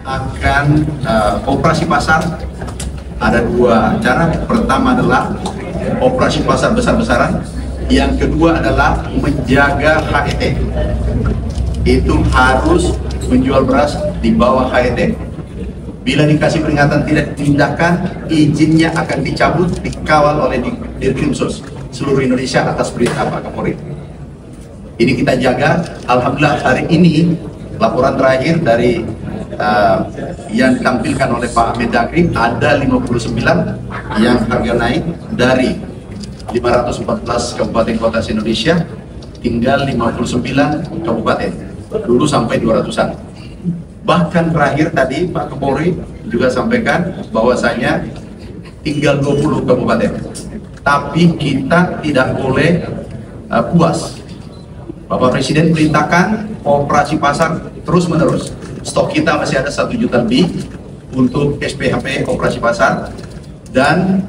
akan operasi pasar. Ada dua cara. Pertama adalah operasi pasar besar-besaran. Yang kedua adalah menjaga HET. Itu harus menjual beras di bawah HET. Bila dikasih peringatan tidak tindakan, izinnya akan dicabut, dikawal oleh Dirkrimsus seluruh Indonesia atas perintah Pak Kapolri. Ini kita jaga. Alhamdulillah hari ini laporan terakhir dari yang ditampilkan oleh Pak Mendagri ada 59 yang harga naik dari 514 kabupaten kota se-Indonesia tinggal 59 kabupaten. Dulu sampai 200-an. Bahkan terakhir tadi Pak Kapolri juga sampaikan bahwasanya tinggal 20 kabupaten. Tapi kita tidak boleh puas. Bapak Presiden perintahkan operasi pasar terus-menerus. Stok kita masih ada 1 juta lebih untuk SPHP operasi pasar. Dan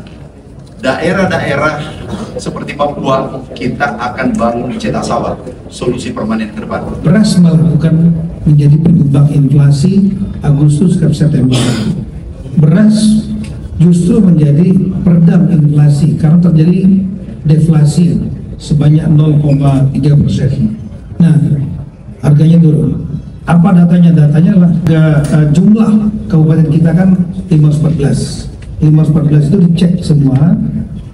daerah-daerah seperti Papua kita akan bangun cetak sawah, solusi permanen ke depan. Beras melakukan menjadi penyumbang inflasi Agustus ke September. Beras justru menjadi peredam inflasi karena terjadi deflasi sebanyak 0,3%. Nah, harganya turun. Apa datanya? Datanya adalah jumlah kabupaten kita kan 514. 514 itu dicek semua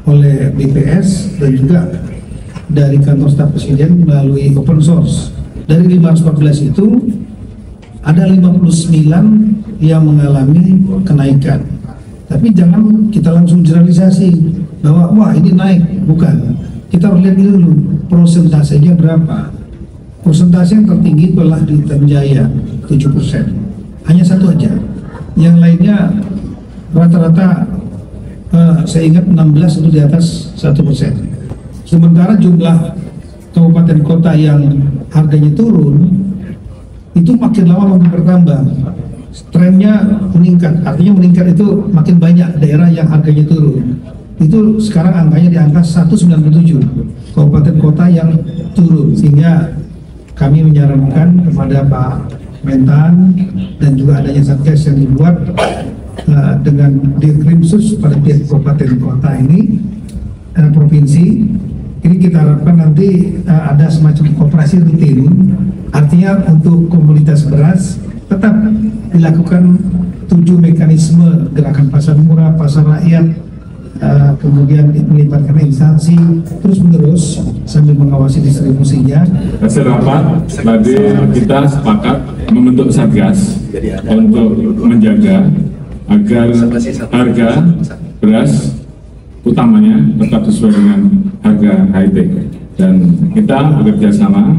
oleh BPS dan juga dari kantor staf presiden melalui open source. Dari 514 itu ada 59 yang mengalami kenaikan. Tapi jangan kita langsung generalisasi bahwa wah ini naik, bukan. Kita harus lihat dulu prosentasenya berapa. Persentase yang tertinggi telah di Tanjaya 7%. Hanya satu aja. Yang lainnya rata-rata saya ingat 16 itu di atas 1%. Sementara jumlah kabupaten kota yang harganya turun itu makin lama makin bertambah. Trennya meningkat, artinya meningkat itu makin banyak daerah yang harganya turun. Itu sekarang angkanya di angka 197 kabupaten kota yang turun, sehingga kami menyarankan kepada Pak Mentan dan juga adanya satgas yang dibuat dengan Dirkrimsus pada tiap kabupaten kota ini provinsi. Ini kita harapkan nanti ada semacam operasi rutin, artinya untuk komoditas beras tetap dilakukan 7 mekanisme gerakan pasar murah, pasar rakyat, kemudian melibatkan instansi terus-menerus sambil mengawasi distribusinya. Hasil rapat tadi kita sepakat membentuk satgas untuk menjaga agar harga beras utamanya tetap sesuai dengan harga HET, dan kita bekerja sama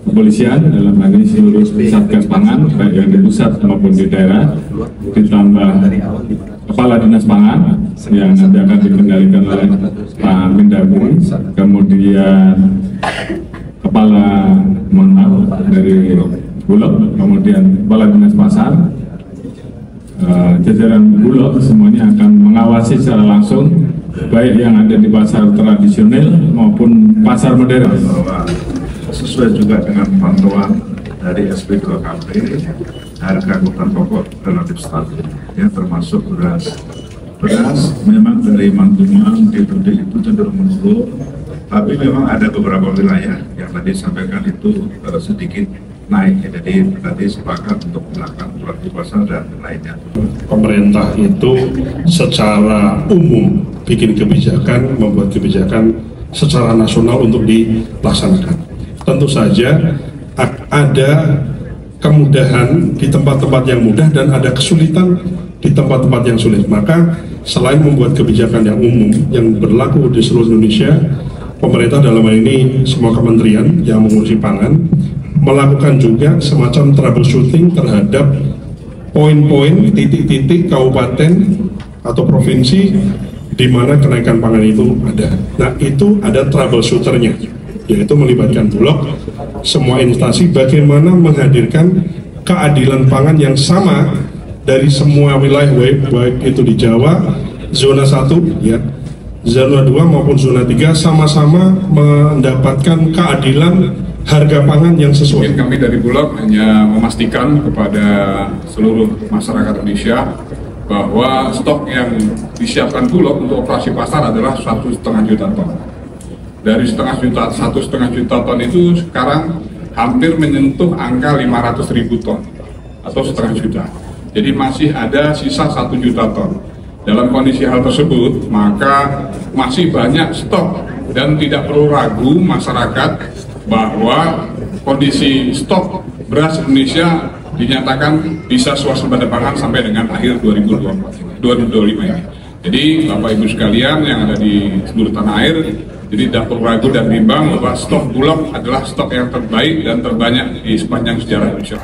kepolisian dalam hal ini seluruh satgas pangan baik yang di pusat maupun di daerah, ditambah kepala dinas pangan yang nanti akan dikendalikan oleh Pak Mendagri, kemudian kepala dari Bulog, kemudian kepala dinas pasar, jajaran Bulog semuanya akan mengawasi secara langsung baik yang ada di pasar tradisional maupun pasar modern. Sesuai juga dengan pantauan dari SP2KP, harga kebutuhan pokok relatif stabil, ya, termasuk beras. Beras memang dari Mantuman itu cenderung menurun, tapi memang ada beberapa wilayah yang tadi sampaikan itu sedikit naik, ya. Jadi tadi sepakat untuk melakukan operasi pasar dan lainnya. Pemerintah itu secara umum bikin kebijakan, membuat kebijakan secara nasional untuk dilaksanakan. Tentu saja ada kemudahan di tempat-tempat yang mudah dan ada kesulitan di tempat-tempat yang sulit. Maka selain membuat kebijakan yang umum yang berlaku di seluruh Indonesia, pemerintah dalam hal ini semua kementerian yang mengurusi pangan melakukan juga semacam troubleshooting terhadap poin-poin, titik-titik kabupaten atau provinsi di mana kenaikan pangan itu ada. Nah, itu ada troubleshooternya, yaitu melibatkan Bulog, semua instansi, bagaimana menghadirkan keadilan pangan yang sama dari semua wilayah, baik itu di Jawa, zona 1, ya, zona 2 maupun zona 3, sama-sama mendapatkan keadilan harga pangan yang sesuai. Kami dari Bulog hanya memastikan kepada seluruh masyarakat Indonesia bahwa stok yang disiapkan Bulog untuk operasi pasar adalah 1,5 juta ton. Dari 1,5 juta ton itu sekarang hampir menyentuh angka 500.000 ton atau 0,5 juta. Jadi masih ada sisa 1 juta ton. Dalam kondisi hal tersebut, maka masih banyak stok dan tidak perlu ragu masyarakat bahwa kondisi stok beras Indonesia dinyatakan bisa swasembada pangan sampai dengan akhir 2025 ini. Jadi Bapak Ibu sekalian yang ada di seluruh tanah air, jadi tidak perlu ragu dan bimbang bahwa stok Bulog adalah stok yang terbaik dan terbanyak di sepanjang sejarah Indonesia.